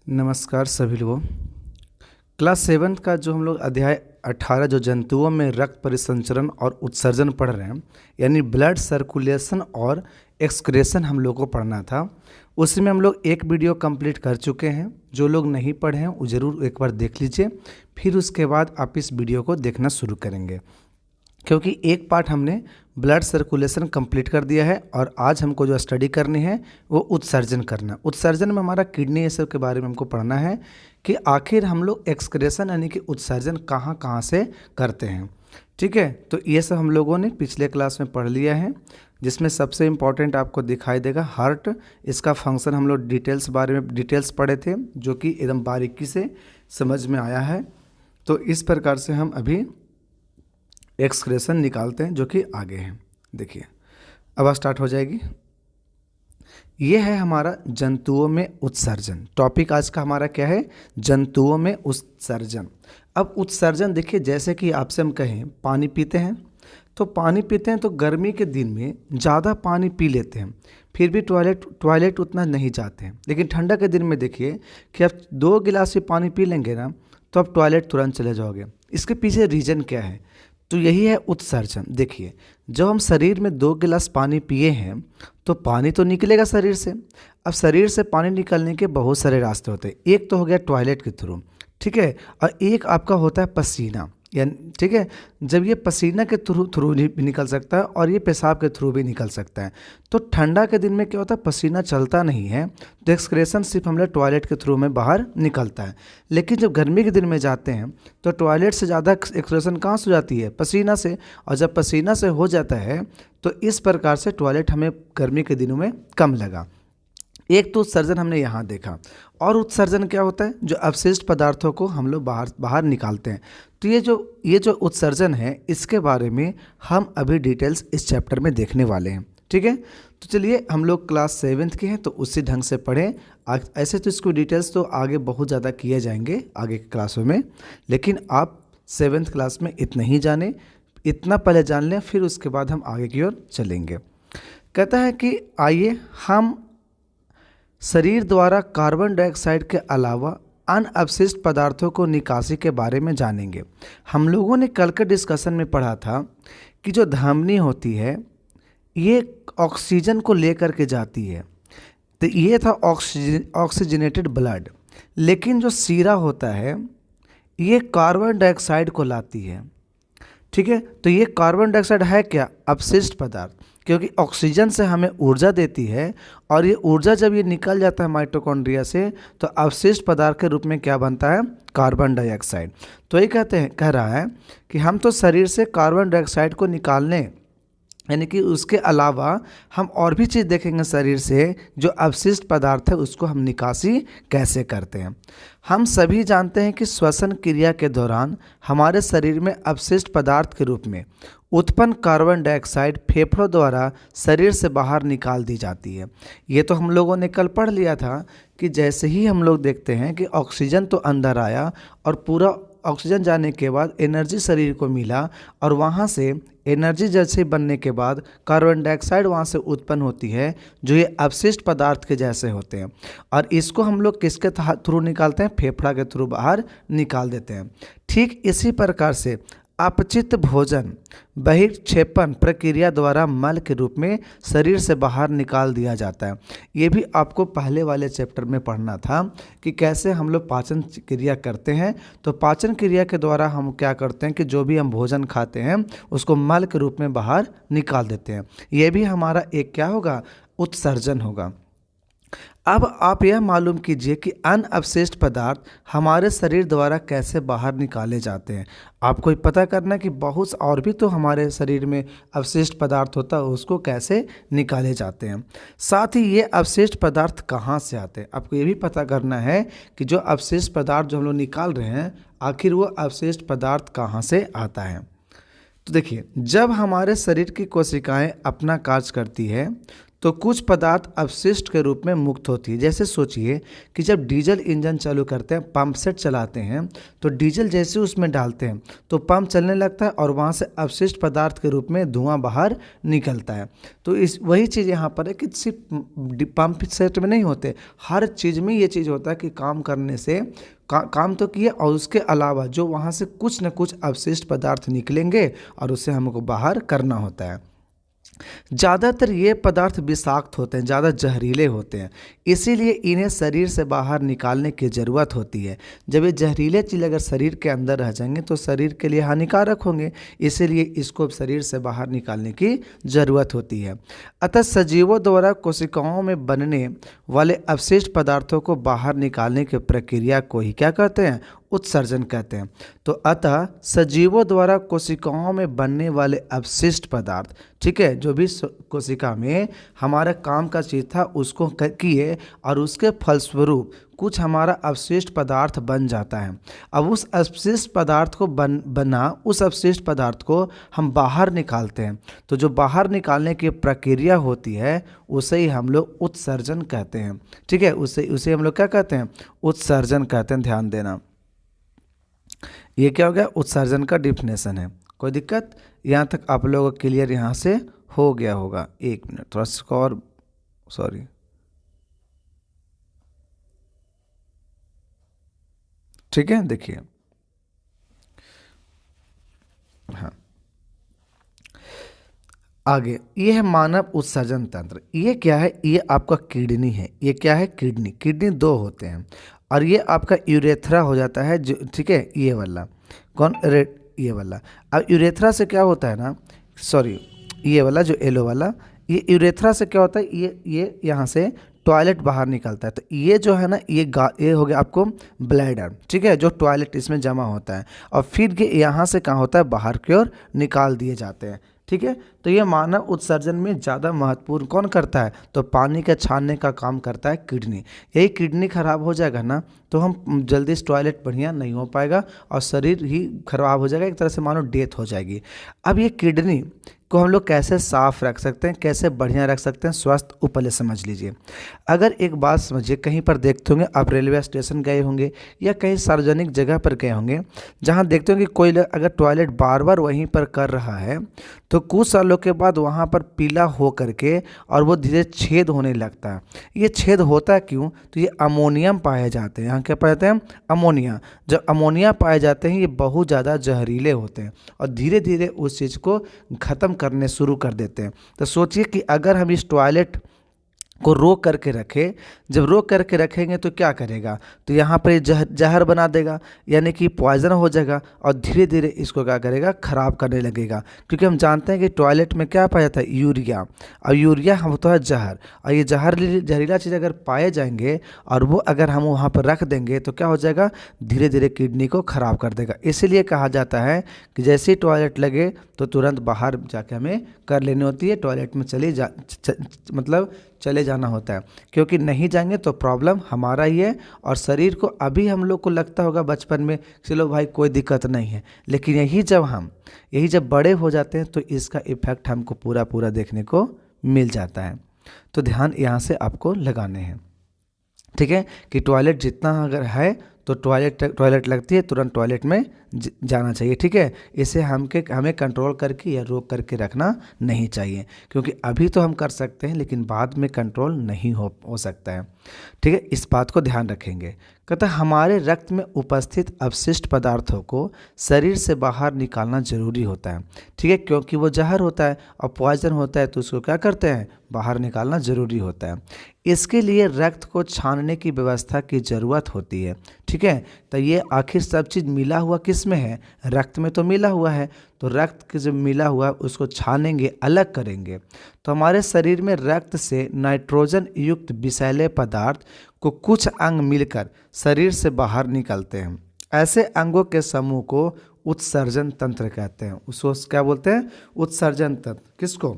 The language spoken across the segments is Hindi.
नमस्कार सभी लोगों। क्लास 7 का जो हम लोग अध्याय 18 जो जंतुओं में रक्त परिसंचरण और उत्सर्जन पढ़ रहे हैं, यानी ब्लड सर्कुलेशन और एक्सक्रेशन हम लोग को पढ़ना था। उसमें हम लोग एक वीडियो कंप्लीट कर चुके हैं। जो लोग नहीं पढ़े हैं वो ज़रूर एक बार देख लीजिए, फिर उसके बाद आप इस वीडियो को देखना शुरू करेंगे, क्योंकि एक पार्ट हमने ब्लड सर्कुलेशन कंप्लीट कर दिया है और आज हमको जो स्टडी करनी है वो उत्सर्जन करना। उत्सर्जन में हमारा किडनी ये सब के बारे में हमको पढ़ना है कि आखिर हम लोग एक्सक्रेशन यानी कि उत्सर्जन कहाँ कहाँ से करते हैं। ठीक है, तो ये सब हम लोगों ने पिछले क्लास में पढ़ लिया है, जिसमें सबसे इम्पॉर्टेंट आपको दिखाई देगा हार्ट। इसका फंक्शन हम लोग बारे में डिटेल्स पढ़े थे, जो कि एकदम बारीकी से समझ में आया है। तो इस प्रकार से हम अभी एक्सक्रेशन निकालते हैं, जो कि आगे हैं। देखिए अब स्टार्ट हो जाएगी। ये है हमारा जंतुओं में उत्सर्जन। टॉपिक आज का हमारा क्या है? जंतुओं में उत्सर्जन। अब उत्सर्जन देखिए, जैसे कि आपसे हम कहें पानी पीते हैं, तो पानी पीते हैं तो गर्मी के दिन में ज़्यादा पानी पी लेते हैं, फिर भी टॉयलेट उतना नहीं जाते हैं। लेकिन ठंडा के दिन में देखिए कि आप 2 गिलास भी पानी पी लेंगे ना, तो आप टॉयलेट तुरंत चले जाओगे। इसके पीछे रीज़न क्या है? तो यही है उत्सर्जन। देखिए, जब हम शरीर में 2 गिलास पानी पिए हैं तो पानी तो निकलेगा शरीर से। अब शरीर से पानी निकलने के बहुत सारे रास्ते होते हैं। एक तो हो गया टॉयलेट के थ्रू, ठीक है, और एक आपका होता है पसीना, यानी ठीक है, जब ये पसीना के थ्रू भी निकल सकता है और ये पेशाब के थ्रू भी निकल सकता है। तो ठंडा के दिन में क्या होता है, पसीना चलता नहीं है, तो एक्सक्रेशन सिर्फ हम लोग टॉयलेट के थ्रू में बाहर निकलता है। लेकिन जब गर्मी के दिन में जाते हैं तो टॉयलेट से ज़्यादा एक्सक्रेशन कहाँ से हो जाती है? पसीना से। और जब पसीना से हो जाता है तो इस प्रकार से टॉयलेट हमें गर्मी के दिनों में कम लगा। एक तो उत्सर्जन हमने यहाँ देखा। और उत्सर्जन क्या होता है? जो अपशिष्ट पदार्थों को हम लोग बाहर निकालते हैं। तो ये जो उत्सर्जन है, इसके बारे में हम अभी डिटेल्स इस चैप्टर में देखने वाले हैं। ठीक है, तो चलिए, हम लोग क्लास 7 के हैं तो उसी ढंग से पढ़ें। ऐसे तो इसको डिटेल्स तो आगे बहुत ज़्यादा किए जाएंगे आगे के क्लासों में, लेकिन आप 7th क्लास में इतना ही जाने, इतना पहले जान लें, फिर उसके बाद हम आगे की ओर चलेंगे। कहता है कि आइए हम शरीर द्वारा कार्बन डाइऑक्साइड के अलावा अन्य अपशिष्ट पदार्थों को निकासी के बारे में जानेंगे। हम लोगों ने कल के डिस्कशन में पढ़ा था कि जो धमनी होती है ये ऑक्सीजन को लेकर के जाती है, तो ये था ऑक्सीजनेटेड ब्लड। लेकिन जो सीरा होता है ये कार्बन डाइऑक्साइड को लाती है। ठीक है, तो ये कार्बन डाइऑक्साइड है क्या? अपशिष्ट पदार्थ, क्योंकि ऑक्सीजन से हमें ऊर्जा देती है और ये ऊर्जा जब ये निकल जाता है माइटोकॉन्ड्रिया से तो अवशिष्ट पदार्थ के रूप में क्या बनता है? Carbon dioxide. तो ये कह रहा है कि हम तो शरीर से कार्बन डाइऑक्साइड को निकालने, यानी कि उसके अलावा हम और भी चीज़ देखेंगे शरीर से, जो अवशिष्ट पदार्थ है उसको हम निकासी कैसे करते हैं। हम सभी जानते हैं कि श्वसन क्रिया के दौरान हमारे शरीर में अवशिष्ट पदार्थ के रूप में उत्पन्न कार्बन डाइऑक्साइड फेफड़ों द्वारा शरीर से बाहर निकाल दी जाती है। ये तो हम लोगों ने कल पढ़ लिया था कि जैसे ही हम लोग देखते हैं कि ऑक्सीजन तो अंदर आया और पूरा ऑक्सीजन जाने के बाद एनर्जी शरीर को मिला, और वहाँ से एनर्जी जैसे बनने के बाद कार्बन डाइऑक्साइड वहाँ से उत्पन्न होती है, जो ये अवशिष्ट पदार्थ के जैसे होते हैं। और इसको हम लोग किसके थ्रू निकालते हैं? फेफड़ा के थ्रू बाहर निकाल देते हैं। ठीक इसी प्रकार से अपचित भोजन बहिक्षेपण प्रक्रिया द्वारा मल के रूप में शरीर से बाहर निकाल दिया जाता है। ये भी आपको पहले वाले चैप्टर में पढ़ना था कि कैसे हम लोग पाचन क्रिया करते हैं। तो पाचन क्रिया के द्वारा हम क्या करते हैं कि जो भी हम भोजन खाते हैं उसको मल के रूप में बाहर निकाल देते हैं। ये भी हमारा एक क्या होगा? उत्सर्जन होगा। अब आप यह मालूम कीजिए कि अन्य अवशिष्ट पदार्थ हमारे शरीर द्वारा कैसे बाहर निकाले जाते हैं। आपको ये पता करना है कि बहुत और भी तो हमारे शरीर में अवशिष्ट पदार्थ होता है, उसको कैसे निकाले जाते हैं। साथ ही ये अवशिष्ट पदार्थ कहाँ से आते हैं, आपको ये भी पता करना है कि जो अवशिष्ट पदार्थ जो हम लोग निकाल रहे हैं, आखिर वो अवशिष्ट पदार्थ कहाँ से आता है। तो देखिए, जब हमारे शरीर की कोशिकाएँ अपना कार्य करती है तो कुछ पदार्थ अपशिष्ट के रूप में मुक्त होती है। जैसे सोचिए कि जब डीजल इंजन चालू करते हैं, पंप सेट चलाते हैं, तो डीजल जैसे उसमें डालते हैं तो पंप चलने लगता है और वहाँ से अपशिष्ट पदार्थ के रूप में धुआं बाहर निकलता है। तो इस वही चीज़ यहाँ पर है कि सिर्फ पंप सेट में नहीं होते, हर चीज़ में ये चीज़ होता है कि काम करने से काम तो किए और उसके अलावा जो वहाँ से कुछ न कुछ अपशिष्ट पदार्थ निकलेंगे और उसे हमको बाहर करना होता है। ज़्यादातर ये पदार्थ विषाक्त होते हैं, ज़्यादा जहरीले होते हैं, इसीलिए इन्हें शरीर से बाहर निकालने की ज़रूरत होती है। जब ये जहरीले चीज़ अगर शरीर के अंदर रह जाएंगे तो शरीर के लिए हानिकारक होंगे, इसीलिए इसको शरीर से बाहर निकालने की ज़रूरत होती है। अतः सजीवों द्वारा कोशिकाओं में बनने वाले अवशिष्ट पदार्थों को बाहर निकालने की प्रक्रिया को ही क्या कहते हैं? उत्सर्जन कहते हैं। तो अतः सजीवों द्वारा कोशिकाओं में बनने वाले अवशिष्ट पदार्थ, ठीक है, जो भी कोशिका में हमारा काम का चीज़ था उसको किए और उसके फलस्वरूप कुछ हमारा अवशिष्ट पदार्थ बन जाता है। अब उस अवशिष्ट पदार्थ को उस अवशिष्ट पदार्थ को हम बाहर निकालते हैं। तो जो बाहर निकालने की प्रक्रिया होती है उसे ही हम लोग उत्सर्जन कहते हैं। ठीक है, उसे हम लोग क्या कहते हैं? उत्सर्जन कहते हैं। ध्यान देना, ये क्या हो गया? उत्सर्जन का डिफिनेशन है। कोई दिक्कत? यहाँ तक आप लोगों को क्लियर यहाँ से हो गया होगा। एक मिनट, थोड़ा सा और, सॉरी, ठीक है। देखिए, हाँ, आगे ये है मानव उत्सर्जन तंत्र। ये क्या है? ये आपका किडनी है। ये क्या है? किडनी। किडनी दो होते हैं और ये आपका यूरेथ्रा हो जाता है, जो, ठीक है, ये वाला कौन? रेड, ये वाला। अब यूरेथ्रा से क्या होता है ना, सॉरी, ये वाला जो येलो वाला, ये यूरेथ्रा से क्या होता है? ये यहाँ से टॉयलेट बाहर निकलता है। तो ये जो है ना, ये हो गया आपको ब्लैडर, ठीक है, जो टॉयलेट इसमें जमा होता है और फिर ये यहाँ से कहाँ होता है? बाहर की ओर निकाल दिए जाते हैं। ठीक है, तो ये मानव उत्सर्जन में ज़्यादा महत्वपूर्ण कौन करता है? तो पानी के छानने का काम करता है किडनी। यही किडनी खराब हो जाएगा ना तो हम जल्दी से टॉयलेट बढ़िया नहीं हो पाएगा और शरीर ही खराब हो जाएगा, एक तरह से मानो डेथ हो जाएगी। अब ये किडनी को हम लोग कैसे साफ रख सकते हैं, कैसे बढ़िया रख सकते हैं, स्वस्थ, वो पहले समझ लीजिए। अगर एक बात समझिए, कहीं पर देखते होंगे आप, रेलवे स्टेशन गए होंगे या कहीं सार्वजनिक जगह पर गए होंगे, जहाँ देखते होंगे कोई अगर टॉयलेट बार बार वहीं पर कर रहा है तो कुछ सालों के बाद वहाँ पर पीला हो करके और वो धीरे छेद होने लगता है। ये छेद होता क्यों? तो ये अमोनियम पाए जाते हैं। यहाँ क्या पाए जाते हैं? अमोनिया। जब अमोनिया पाए जाते हैं ये बहुत ज़्यादा जहरीले होते हैं और धीरे धीरे उस चीज़ को ख़त्म करने शुरू कर देते हैं। तो सोचिए कि अगर हम इस टॉयलेट को रोक करके रखें, जब रोक करके रखेंगे तो क्या करेगा? तो यहाँ पर जहर बना देगा, यानी कि पॉइजन हो जाएगा और धीरे धीरे इसको क्या करेगा? ख़राब करने लगेगा। क्योंकि हम जानते हैं कि टॉयलेट में क्या पाया जाता है? यूरिया, और यूरिया होता है जहर, और ये जहरीला चीज़ अगर पाए जाएंगे और वो अगर हम वहाँ पर रख देंगे तो क्या हो जाएगा? धीरे धीरे किडनी को ख़राब कर देगा। इसीलिए कहा जाता है कि जैसे ही टॉयलेट लगे तो तुरंत बाहर जाके हमें कर लेनी होती है, टॉयलेट में मतलब चले जाना होता है, क्योंकि नहीं जाएंगे तो प्रॉब्लम हमारा ही है। और शरीर को अभी हम लोग को लगता होगा बचपन में, चलो भाई कोई दिक्कत नहीं है, लेकिन यही जब बड़े हो जाते हैं तो इसका इफेक्ट हमको पूरा देखने को मिल जाता है। तो ध्यान यहाँ से आपको लगाने हैं, ठीक है, कि टॉयलेट जितना अगर है तो टॉयलेट लगती है तुरंत टॉयलेट में जाना चाहिए। ठीक है, इसे हमें कंट्रोल करके या रोक करके रखना नहीं चाहिए, क्योंकि अभी तो हम कर सकते हैं लेकिन बाद में कंट्रोल नहीं हो सकता है। ठीक है, इस बात को ध्यान रखेंगे। कहता हमारे रक्त में उपस्थित अपशिष्ट पदार्थों को शरीर से बाहर निकालना जरूरी होता है। ठीक है, क्योंकि वो जहर होता है और पॉइजन होता है, तो उसको क्या करते हैं? बाहर निकालना जरूरी होता है। इसके लिए रक्त को छानने की व्यवस्था की ज़रूरत होती है। ठीक है, तो ये आखिर सब चीज़ मिला हुआ किस में है? रक्त में तो मिला हुआ है। तो रक्त के जो मिला हुआ है उसको छानेंगे, अलग करेंगे। तो हमारे शरीर में रक्त से नाइट्रोजन युक्त विषैले पदार्थ को कुछ अंग मिलकर शरीर से बाहर निकलते हैं। ऐसे अंगों के समूह को उत्सर्जन तंत्र कहते हैं। उसको क्या बोलते हैं? उत्सर्जन तंत्र। किसको?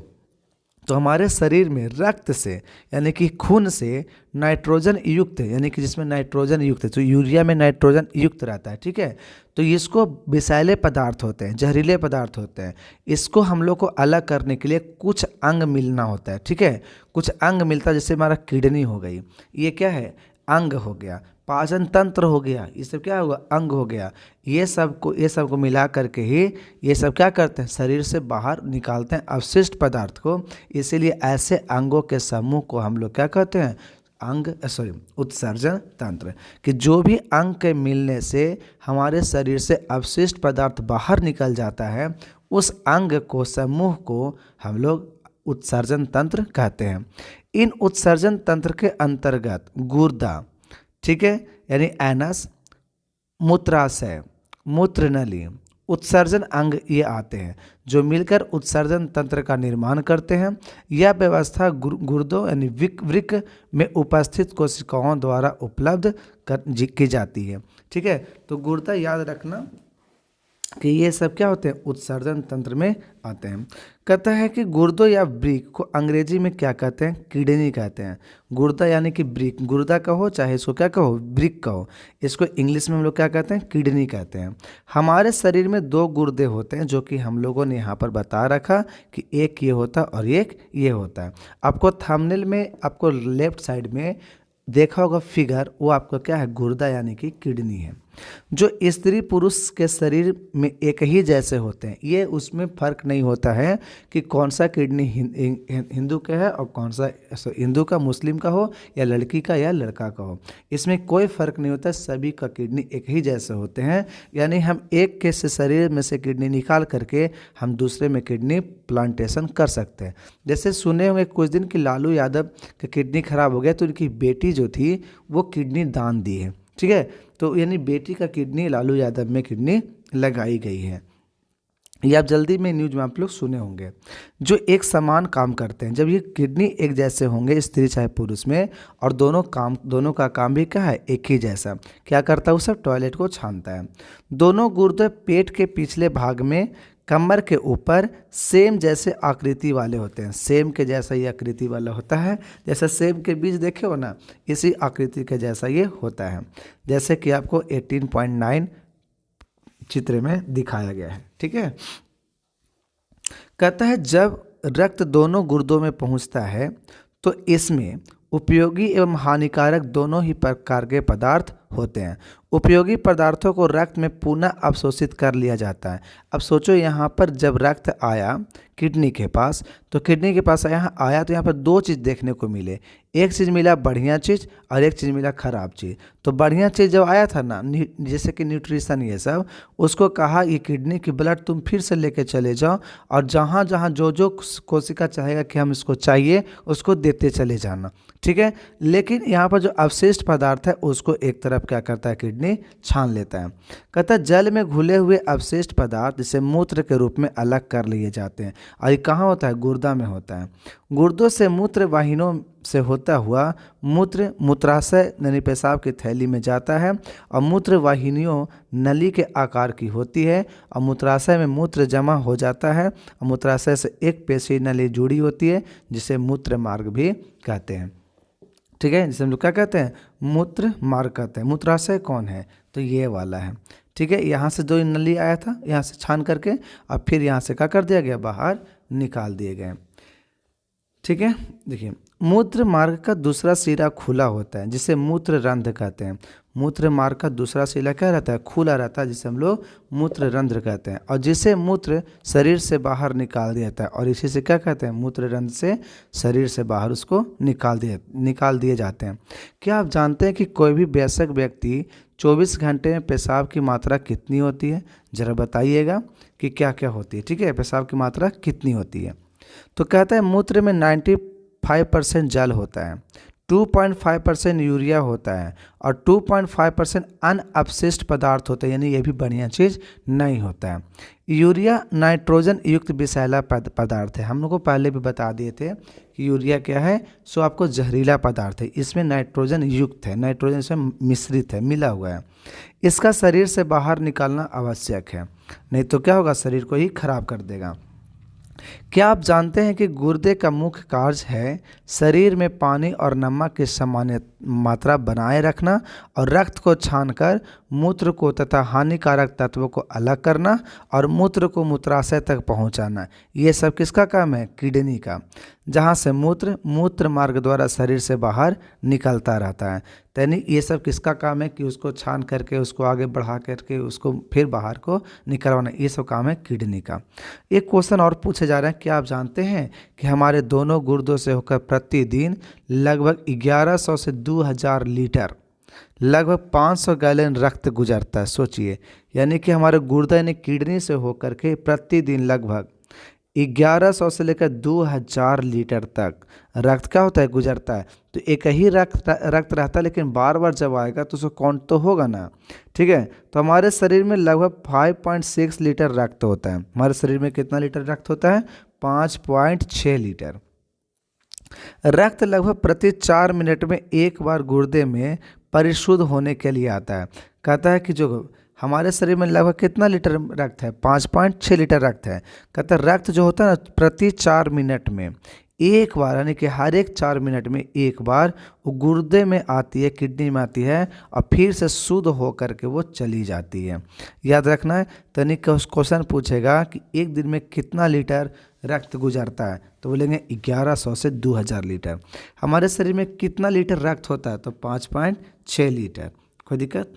तो हमारे शरीर में रक्त से यानी कि खून से नाइट्रोजन युक्त यानी कि जिसमें नाइट्रोजन युक्त है, तो यूरिया में नाइट्रोजन युक्त रहता है, ठीक है। तो इसको विषैले पदार्थ होते हैं, जहरीले पदार्थ होते हैं, इसको हम लोग को अलग करने के लिए कुछ अंग मिलना होता है, ठीक है। कुछ अंग मिलता है, जैसे हमारा किडनी हो गई, ये क्या है, अंग हो गया। पाचन तंत्र हो गया, ये सब क्या होगा, अंग हो गया। ये सब को मिला करके ही ये सब क्या करते हैं, शरीर से बाहर निकालते हैं अवशिष्ट पदार्थ को। इसीलिए ऐसे अंगों के समूह को हम लोग क्या कहते हैं, उत्सर्जन तंत्र। कि जो भी अंग के मिलने से हमारे शरीर से अवशिष्ट पदार्थ बाहर निकल जाता है, उस अंग को, समूह को हम लोग उत्सर्जन तंत्र कहते हैं। इन उत्सर्जन तंत्र के अंतर्गत गुर्दा, ठीक है, यानी एनस, मूत्राशय, मूत्रनली, उत्सर्जन अंग ये आते हैं जो मिलकर उत्सर्जन तंत्र का निर्माण करते हैं। यह व्यवस्था गुर्दों यानी वृक्क में उपस्थित कोशिकाओं द्वारा उपलब्ध की जाती है, ठीक है। तो गुर्दा याद रखना कि ये सब क्या होते हैं, उत्सर्जन तंत्र में आते हैं। कहता है कि गुर्दों या वृक्क को अंग्रेजी में क्या कहते हैं, किडनी कहते हैं। गुर्दा यानी कि वृक्क, गुर्दा कहो चाहे इसको क्या कहो, वृक्क कहो, इसको इंग्लिश में हम लोग क्या कहते हैं, किडनी कहते हैं। हमारे शरीर में 2 गुर्दे होते हैं, जो कि हम लोगों ने यहाँ पर बता रखा कि एक ये होता है और एक ये होता है। आपको थंबनेल में आपको लेफ्ट साइड में देखा होगा फिगर, वो आपका क्या है, गुर्दा यानी कि किडनी है। जो स्त्री पुरुष के शरीर में एक ही जैसे होते हैं, ये उसमें फर्क नहीं होता है कि कौन सा किडनी हिंदू का है और कौन सा हिंदू का, मुस्लिम का हो, या लड़की का या लड़का का हो, इसमें कोई फर्क नहीं होता, सभी का किडनी एक ही जैसे होते हैं। यानी हम एक के से शरीर में से किडनी निकाल करके हम दूसरे में किडनी प्लांटेशन कर सकते हैं। जैसे सुने होंगे कुछ दिन कि लालू यादव का किडनी खराब हो गया, तो उनकी बेटी जो थी वो किडनी दान दी है, ठीक है। तो यानी बेटी का किडनी लालू यादव में किडनी लगाई गई है। ये आप जल्दी में न्यूज में आप लोग सुने होंगे। जो एक समान काम करते हैं, जब ये किडनी एक जैसे होंगे स्त्री चाहे पुरुष में, और दोनों का काम भी क्या है, एक ही जैसा, क्या करता है वो सब, टॉयलेट को छानता है। दोनों गुर्दे पेट के पिछले भाग में कमर के ऊपर सेम जैसे आकृति वाले होते हैं। सेम के जैसा ये आकृति वाला होता है, जैसे सेम के बीज देखे हो ना, इसी आकृति के जैसा ये होता है, जैसे कि आपको 18.9 चित्र में दिखाया गया है, ठीक है। कहता है जब रक्त दोनों गुर्दों में पहुंचता है तो इसमें उपयोगी एवं हानिकारक दोनों ही प्रकार के पदार्थ होते हैं। उपयोगी पदार्थों को रक्त में पुनः अवशोषित कर लिया जाता है। अब सोचो यहाँ पर जब रक्त आया किडनी के पास, तो किडनी के पास यहाँ आया तो यहाँ पर 2 चीज़ देखने को मिले। एक चीज़ मिला बढ़िया चीज़ और एक चीज़ मिला खराब चीज़। तो बढ़िया चीज़ जब आया था ना, जैसे कि न्यूट्रिशन ये सब, उसको कहा ये किडनी की ब्लड तुम फिर से लेके चले जाओ और जहाँ जहाँ जो कोशिका चाहेगा कि हम इसको चाहिए उसको देते चले जाना, ठीक है। लेकिन यहाँ पर जो अवशिष्ट पदार्थ है उसको एक तरफ क्या करता है, किडनी छान लेता है। कहता है जल में घुले हुए अवशिष्ट पदार्थ जिसे मूत्र के रूप में अलग कर लिए जाते हैं, और ये कहाँ होता है, गुर्दा में होता है। गुर्दों से मूत्र वाहिनियों से होता हुआ मूत्राशय यानी पेशाब की थैली में जाता है, और मूत्र वाहिनियों नली के आकार की होती है, और मूत्राशय में मूत्र जमा हो जाता है, और मूत्राशय से एक पेशी नली जुड़ी होती है जिसे मूत्र मार्ग भी कहते हैं, ठीक है। जिसे हम लोग क्या कहते हैं, मूत्र मार्ग कहते हैं। मूत्राशय कौन है, तो ये वाला है, ठीक है। यहाँ से जो नली आया था यहाँ से छान करके, और फिर यहाँ से क्या कर दिया गया, बाहर निकाल दिए गए, ठीक है। देखिए मूत्र मार्ग का दूसरा सिरा खुला होता है जिसे मूत्र रंध्र कहते हैं। मूत्र मार्ग का दूसरा सिरा क्या रहता है, खुला रहता है, जिसे हम लोग मूत्र रंध्र कहते हैं, और जिसे मूत्र शरीर से बाहर निकाल दिया जाता है, और इसी से क्या कहते हैं, मूत्र रंध्र से शरीर से बाहर उसको निकाल दिए जाते हैं। क्या आप जानते हैं कि कोई भी वयस्क व्यक्ति 24 घंटे में पेशाब की मात्रा कितनी होती है, ज़रा बताइएगा कि क्या क्या होती है, ठीक है, पेशाब की मात्रा कितनी होती है। तो कहता है मूत्र में 95% जल होता है, 2.5% यूरिया होता है, और 2.5% अनअवशिष्ट पदार्थ होता है, यानी ये भी बढ़िया चीज़ नहीं होता है। यूरिया नाइट्रोजन युक्त विषैला पदार्थ है। हम लोग को पहले भी बता दिए थे कि यूरिया क्या है, सो आपको जहरीला पदार्थ है, इसमें नाइट्रोजन युक्त है, नाइट्रोजन से मिश्रित है, मिला हुआ है। इसका शरीर से बाहर निकालना आवश्यक है, नहीं तो क्या होगा, शरीर को ही खराब कर देगा। क्या आप जानते हैं कि गुर्दे का मुख्य कार्य है शरीर में पानी और नमक की सामान्य मात्रा बनाए रखना और रक्त को छानकर मूत्र को तथा हानिकारक तत्वों को अलग करना और मूत्र को मूत्राशय तक पहुंचाना। ये सब किसका काम है? किडनी का, जहाँ से मूत्र मार्ग द्वारा शरीर से बाहर निकलता रहता है। यानी ये सब किसका काम है? कि उसको छान करके उसको आगे बढ़ा करके उसको फिर बाहर को निकलवाना। ये सब काम है किडनी का। एक क्वेश्चन और पूछे जा रहे हैं, क्या आप जानते हैं कि हमारे दोनों गुर्दों से होकर प्रतिदिन लगभग 1100 से 2000 लीटर लगभग 500 गैलन रक्त गुजरता है। सोचिए, यानी कि हमारे गुर्दा यानी किडनी से होकर के प्रतिदिन लगभग 1100 से लेकर 2000 लीटर तक रक्त क्या होता है? गुजरता है। तो एक ही रक्त रहता है, लेकिन बार बार जब आएगा तो उसको काउंट तो होगा ना। ठीक है, तो हमारे शरीर में लगभग 5.6 लीटर रक्त होता है। हमारे शरीर में कितना लीटर रक्त होता है? 5.6 लीटर। रक्त लगभग प्रति 4 मिनट में एक बार गुर्दे में परिशुद्ध होने के लिए आता है। कहता है कि जो हमारे शरीर में लगभग कितना लीटर रक्त है? 5.6 लीटर रक्त है। कहता है रक्त जो होता है ना, प्रति 4 मिनट में एक बार, यानी कि हर एक 4 मिनट में एक बार वो गुर्दे में आती है, किडनी में आती है और फिर से शुद्ध हो करके वो चली जाती है। याद रखना है। तनिक क्वेश्चन पूछेगा कि एक दिन में कितना लीटर रक्त गुजरता है, तो बोलेंगे 1100 से 2000 लीटर। हमारे शरीर में कितना लीटर रक्त होता है? तो 5.6 लीटर। कोई दिक्कत?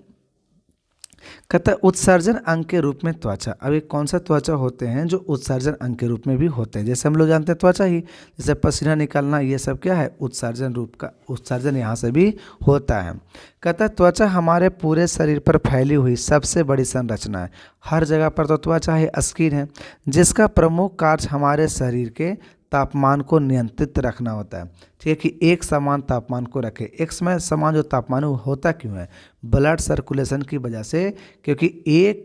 कहता है उत्सर्जन अंग के रूप में त्वचा। अब ये कौन सा त्वचा होते हैं जो उत्सर्जन अंग के रूप में भी होते हैं? जैसे हम लोग जानते हैं त्वचा ही, जैसे पसीना निकलना, ये सब क्या है? उत्सर्जन रूप का उत्सर्जन यहाँ से भी होता है। कहता है त्वचा हमारे पूरे शरीर पर फैली हुई सबसे बड़ी संरचना है। हर जगह पर तो त्वचा है, स्किन है, जिसका प्रमुख कार्य हमारे शरीर के तापमान को नियंत्रित रखना होता है। ठीक है, कि एक समान तापमान को रखे। एक समय समान जो तापमान होता क्यों है? ब्लड सर्कुलेशन की वजह से। क्योंकि एक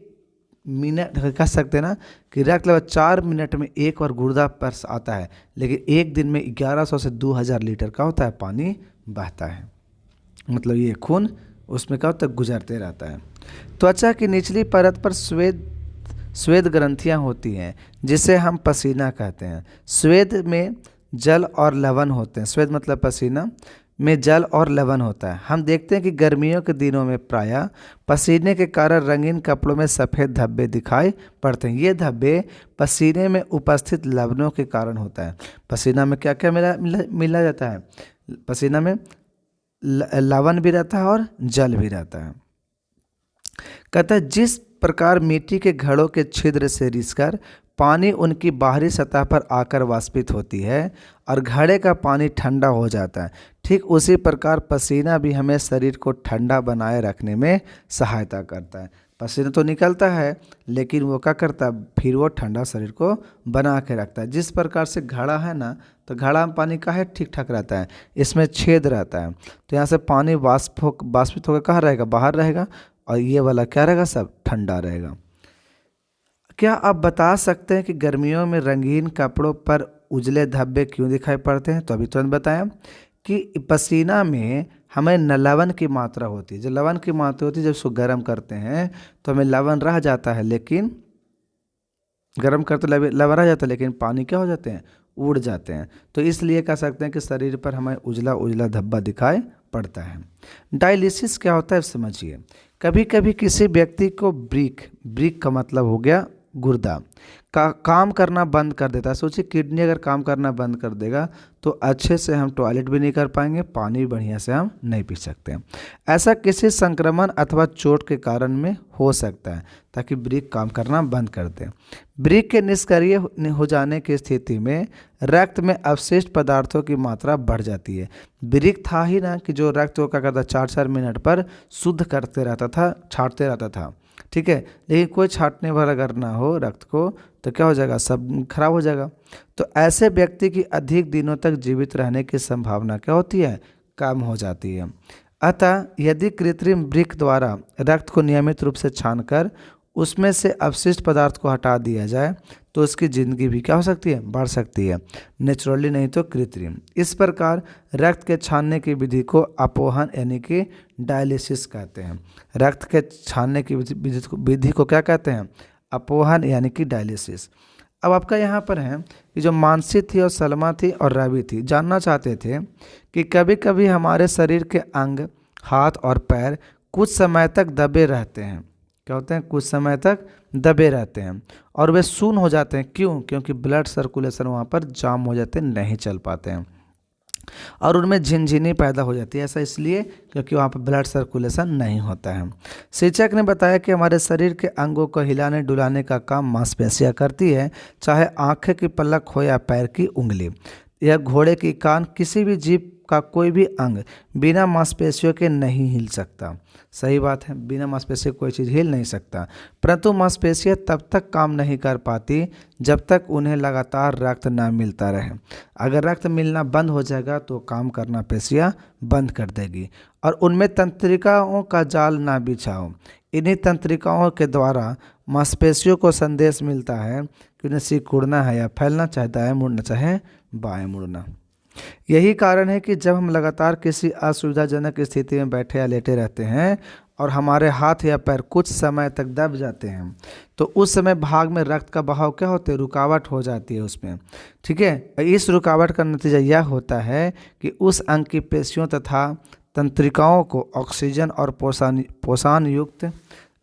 मिनट कह सकते हैं ना कि रक्त लगभग 4 मिनट में एक बार गुर्दा पर आता है, लेकिन एक दिन में 1100 से 2000 लीटर का होता है पानी बहता है। मतलब ये खून उसमें क्या होता है? गुजरते रहता है। त्वचा की निचली परत पर स्वेद ग्रंथियां होती हैं, जिसे हम पसीना कहते हैं। स्वेद में जल और लवण होते हैं। स्वेद मतलब पसीना में जल और लवण होता है। हम देखते हैं कि गर्मियों के दिनों में प्रायः पसीने के कारण रंगीन कपड़ों में सफ़ेद धब्बे दिखाई पड़ते हैं। ये धब्बे पसीने में उपस्थित लवणों के कारण होता है। पसीना में क्या क्या मिला जाता है? पसीना में लवण भी रहता है और जल भी रहता है। कहता है जिस प्रकार मिट्टी के घड़ों के छिद्र से रिसकर पानी उनकी बाहरी सतह पर आकर वाष्पित होती है और घड़े का पानी ठंडा हो जाता है, ठीक उसी प्रकार पसीना भी हमें शरीर को ठंडा बनाए रखने में सहायता करता है। पसीना तो निकलता है, लेकिन वो क्या करता है? फिर वो ठंडा शरीर को बना के रखता है। जिस प्रकार से घड़ा है ना, तो घड़ा में पानी का है ठीक ठाक रहता है, इसमें छेद रहता है, तो यहाँ से पानी वाष्पित होकर कहाँ रहेगा? बाहर रहेगा, और ये वाला क्या रहेगा? सब ठंडा रहेगा। क्या आप बता सकते हैं कि गर्मियों में रंगीन कपड़ों पर उजले धब्बे क्यों दिखाई पड़ते हैं? तो अभी तुरंत बताया कि पसीना में हमें लवण की मात्रा होती है। जो लवण की मात्रा होती है, जब उसको गर्म करते हैं तो हमें लवण रह जाता है, लेकिन गर्म करते लवण रह जाता है, लेकिन पानी क्या हो जाते हैं? उड़ जाते हैं। तो इसलिए कह सकते हैं कि शरीर पर हमें उजला उजला धब्बा दिखाई पड़ता है। डायलिसिस क्या होता है समझिए। कभी कभी किसी व्यक्ति को ब्रिक का मतलब हो गया गुर्दा का काम करना बंद कर देता है। सोचिए, किडनी अगर काम करना बंद कर देगा तो अच्छे से हम टॉयलेट भी नहीं कर पाएंगे, पानी भी बढ़िया से हम नहीं पी सकते हैं। ऐसा किसी संक्रमण अथवा चोट के कारण में हो सकता है, ताकि ब्रिक काम करना बंद कर दे। ब्रिक के निष्क्रिय हो जाने की स्थिति में रक्त में अवशिष्ट पदार्थों की मात्रा बढ़ जाती है। ब्रिक था ही ना कि जो रक्त को क्या करता, 4-4 मिनट पर शुद्ध करते रहता था, छांटते रहता था। ठीक है, लेकिन कोई छांटने वाला अगर ना हो रक्त को, तो क्या हो जाएगा? सब खराब हो जाएगा। तो ऐसे व्यक्ति की अधिक दिनों तक जीवित रहने की संभावना क्या होती है? कम हो जाती है। अतः यदि कृत्रिम ब्रिक द्वारा रक्त को नियमित रूप से छानकर उसमें से अपशिष्ट पदार्थ को हटा दिया जाए तो उसकी ज़िंदगी भी क्या हो सकती है? बढ़ सकती है, नेचुरली नहीं तो कृत्रिम। इस प्रकार रक्त के छानने की विधि को अपोहन यानी कि डायलिसिस कहते हैं। रक्त के छानने की विधि को क्या कहते हैं? अपोहन यानी कि डायलिसिस। अब आपका यहाँ पर है कि जो मानसी थी और सलमा थी और रवि थी, जानना चाहते थे कि कभी कभी हमारे शरीर के अंग, हाथ और पैर कुछ समय तक दबे रहते हैं। क्या होते हैं? कुछ समय तक दबे रहते हैं और वे शून्य हो जाते हैं। क्यों? क्योंकि ब्लड सर्कुलेशन वहाँ पर जाम हो जाते हैं, नहीं चल पाते हैं और उनमें झिनझिनी पैदा हो जाती है। ऐसा इसलिए क्योंकि वहाँ पर ब्लड सर्कुलेशन नहीं होता है। शिक्षक ने बताया कि हमारे शरीर के अंगों को हिलाने डुलाने का काम मांसपेशियाँ करती है, चाहे आँखें की पलक हो या पैर की उंगली या घोड़े की कान। किसी भी जीव का कोई भी अंग बिना मांसपेशियों के नहीं हिल सकता। सही बात है, बिना मांसपेशियों कोई चीज़ हिल नहीं सकता। परंतु मांसपेशियाँ तब तक काम नहीं कर पाती जब तक उन्हें लगातार रक्त ना मिलता रहे। अगर रक्त मिलना बंद हो जाएगा तो काम करना पेशियाँ बंद कर देगी और उनमें तंत्रिकाओं का जाल ना बिछाओ। इन्हीं तंत्रिकाओं के द्वारा मांसपेशियों को संदेश मिलता है कि उन्हें सिकुड़ना है या फैलना, चाहे दाएं मुड़ना चाहे बाएं मुड़ना। यही कारण है कि जब हम लगातार किसी असुविधाजनक स्थिति में बैठे या लेटे रहते हैं और हमारे हाथ या पैर कुछ समय तक दब जाते हैं तो उस समय भाग में रक्त का बहाव क्या होता है? रुकावट हो जाती है उसमें। ठीक है, इस रुकावट का नतीजा यह होता है कि उस अंग की पेशियों तथा तंत्रिकाओं को ऑक्सीजन और पोषण युक्त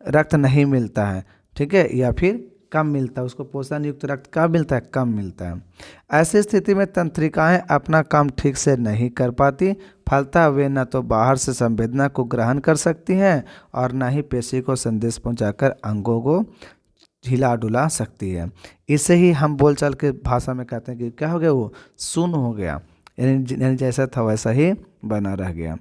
रक्त नहीं मिलता है। ठीक है, या फिर कम मिलता है, उसको पोषण युक्त रक्त कम मिलता है, कम मिलता है। ऐसी स्थिति में तंत्रिकाएं अपना काम ठीक से नहीं कर पाती, फलतः वे न तो बाहर से संवेदना को ग्रहण कर सकती हैं और न ही पेशी को संदेश पहुंचाकर अंगों को हिला डुला सकती है। इसे ही हम बोलचाल के भाषा में कहते हैं कि क्या हो गया? वो शून्य हो गया, यानी जैसा था वैसा ही बना रह गया।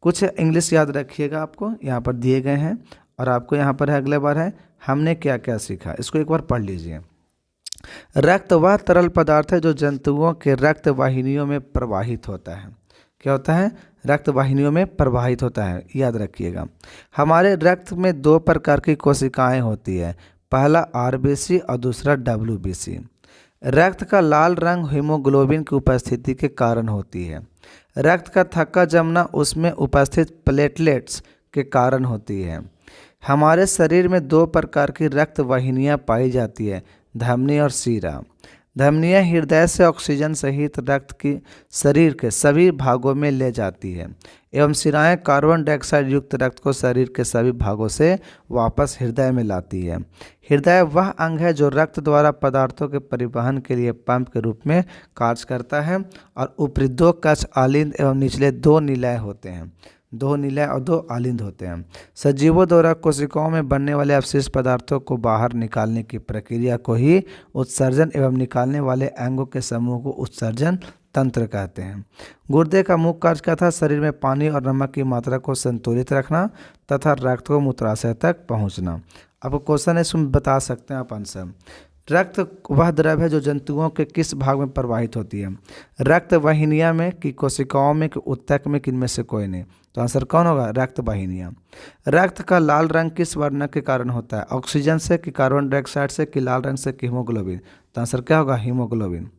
कुछ इंग्लिश याद रखिएगा, आपको यहाँ पर दिए गए हैं और आपको यहाँ पर है अगले बार है हमने क्या क्या सीखा, इसको एक बार पढ़ लीजिए। रक्त वह तरल पदार्थ है जो जंतुओं के रक्त वाहिनियों में प्रवाहित होता है। क्या होता है? रक्त वाहिनियों में प्रवाहित होता है, याद रखिएगा। हमारे रक्त में दो प्रकार की कोशिकाएं होती है, पहला आरबीसी और दूसरा डब्ल्यूबीसी। रक्त का लाल रंग हीमोग्लोबिन की उपस्थिति के कारण होती है। रक्त का थक्का जमना उसमें उपस्थित प्लेटलेट्स के कारण होती है। हमारे शरीर में दो प्रकार की रक्त वाहिनियाँ पाई जाती है, धमनी और शिरा। धमनियाँ हृदय से ऑक्सीजन सहित रक्त की शरीर के सभी भागों में ले जाती है एवं शिराएँ कार्बन डाइऑक्साइड युक्त रक्त को शरीर के सभी भागों से वापस हृदय में लाती है। हृदय वह अंग है जो रक्त द्वारा पदार्थों के परिवहन के लिए पंप के रूप में कार्य करता है और ऊपरी दो कक्ष आलिंद एवं निचले दो निलय होते हैं। दो निलय और दो आलिंद होते हैं। सजीवों द्वारा कोशिकाओं में बनने वाले अवशिष्ट पदार्थों को बाहर निकालने की प्रक्रिया को ही उत्सर्जन एवं निकालने वाले अंगों के समूह को उत्सर्जन तंत्र कहते हैं। गुर्दे का मुख्य कार्य क्या था? शरीर में पानी और नमक की मात्रा को संतुलित रखना तथा रक्त को मूत्राशय तक पहुंचना। आपको क्वेश्चन है, इसमें बता सकते हैं आप आंसर। रक्त वह द्रव है जो जंतुओं के किस भाग में प्रवाहित होती है? रक्त वाहिनियाँ में, कि कोशिकाओं में, कि ऊतक में, किनमें से कोई नहीं? तो आंसर कौन होगा? रक्त वाहिनियाँ। रक्त का लाल रंग किस वर्ण के कारण होता है? ऑक्सीजन से, कि कार्बन डाइऑक्साइड से, कि लाल रंग से, कि हीमोग्लोबिन? तो आंसर क्या होगा? हीमोग्लोबिन।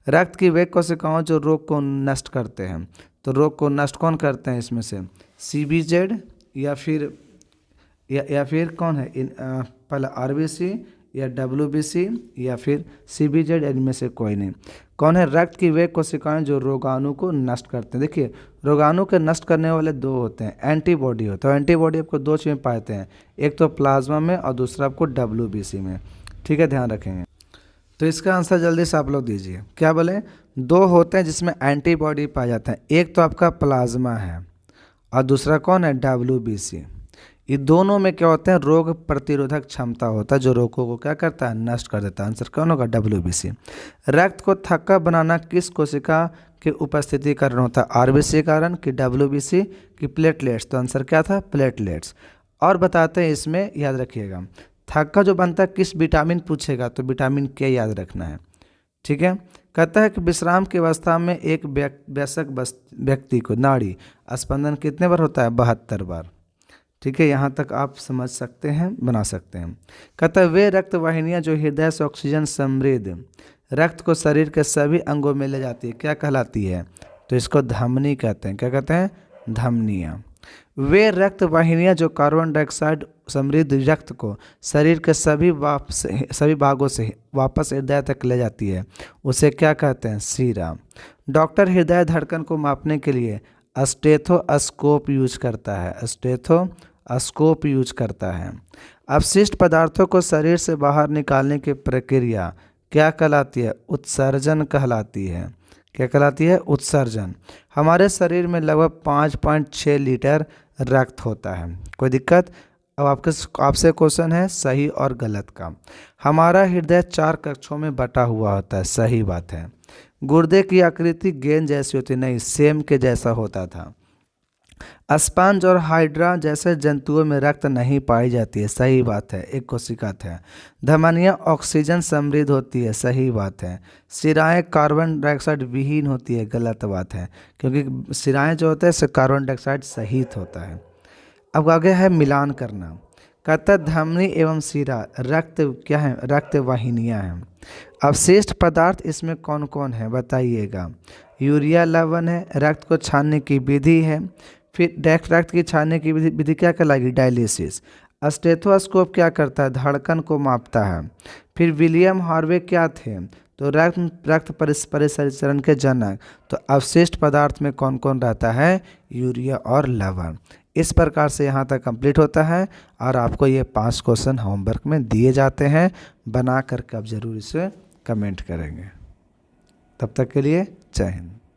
रक्त की वे कोशिकाओं जो रोग को नष्ट करते हैं, तो रोग को नष्ट कौन करते हैं इसमें से? CBZ या फिर कौन है? पहला आरबीसी या डब्ल्यूबीसी या फिर CBZ, इनमें से कोई नहीं। कौन है? रक्त की वे कोशिकाएं जो रोगाणु को नष्ट करते हैं। देखिए, रोगाणु के नष्ट करने वाले दो होते हैं, एंटीबॉडी होता है। एंटीबॉडी आपको दो चीज़ में पाते हैं, एक तो प्लाज्मा में और दूसरा आपको WBC में। ठीक है, ध्यान रखेंगे। तो इसका आंसर जल्दी से आप लोग दीजिए। क्या बोले? दो होते हैं जिसमें एंटीबॉडी पाए जाते हैं, एक तो आपका प्लाज्मा है और दूसरा कौन है? WBC। ये दोनों में क्या होते हैं? रोग प्रतिरोधक क्षमता होता है जो रोगों को क्या करता है? नष्ट कर देता है। आंसर कौन होगा? WBC। रक्त को थक्का बनाना किस कोशिका की उपस्थिति कारण होता है? RBC कारण, कि WBC, कि प्लेटलेट्स? तो आंसर क्या था? प्लेटलेट्स। और बताते हैं इसमें, याद रखिएगा, थक्का जो बनता है किस विटामिन पूछेगा तो विटामिन K याद रखना है। ठीक है, कहता है कि विश्राम की अवस्था में एक वयस्क व्यक्ति को नाड़ी स्पंदन कितने बार होता है? 72 बार। ठीक है, यहाँ तक आप समझ सकते हैं, बना सकते हैं। कहता है वे रक्त वाहिनियाँ जो हृदय से ऑक्सीजन समृद्ध रक्त को शरीर के सभी अंगों में ले जाती है, क्या कहलाती है? तो इसको धमनी कहते हैं। क्या कहते हैं? धमनियाँ। वे रक्त वाहिनियां जो कार्बन डाइऑक्साइड समृद्ध रक्त को शरीर के सभी भागों से वापस हृदय तक ले जाती है, उसे क्या कहते हैं? शिरा। डॉक्टर हृदय धड़कन को मापने के लिए स्टेथोस्कोप यूज करता है, स्टेथोस्कोप यूज करता है। अपशिष्ट पदार्थों को शरीर से बाहर निकालने की प्रक्रिया क्या कहलाती है? उत्सर्जन कहलाती है। क्या कहलाती है? उत्सर्जन। हमारे शरीर में लगभग 5.6 लीटर रक्त होता है। कोई दिक्कत? अब आपसे क्वेश्चन है सही और गलत का। हमारा हृदय 4 कक्षों में बटा हुआ होता है, सही बात है। गुर्दे की आकृति गेंद जैसी होती नहीं, सेम के जैसा होता था। स्पंज और हाइड्रा जैसे जंतुओं में रक्त नहीं पाई जाती है, सही बात है, एक कोशिका है। धमनियाँ ऑक्सीजन समृद्ध होती है, सही बात है। शिराएँ कार्बन डाइऑक्साइड विहीन होती है, गलत बात है, क्योंकि शिराएँ जो होता है इससे कार्बन डाइऑक्साइड सहित होता है। अब आगे है मिलान करना। कहता है धमनी एवं शिरा रक्त क्या है? रक्त वाहिनियाँ हैं। अवशिष्ट पदार्थ इसमें कौन कौन है बताइएगा? यूरिया लवण है, रक्त को छानने की विधि है। फिर रक्त की छानने की विधि क्या कहलाएगी? डायलिसिस। स्टेथोस्कोप क्या करता है? धड़कन को मापता है। फिर विलियम हार्वे क्या थे? तो रक्त परिसंचरण के जनक। तो अवशिष्ट पदार्थ में कौन कौन रहता है? यूरिया और लवण। इस प्रकार से यहाँ तक कंप्लीट होता है और आपको ये 5 क्वेश्चन होमवर्क में दिए जाते हैं। बना करके आप जरूर इसे कमेंट करेंगे। तब तक के लिए जय हिंद।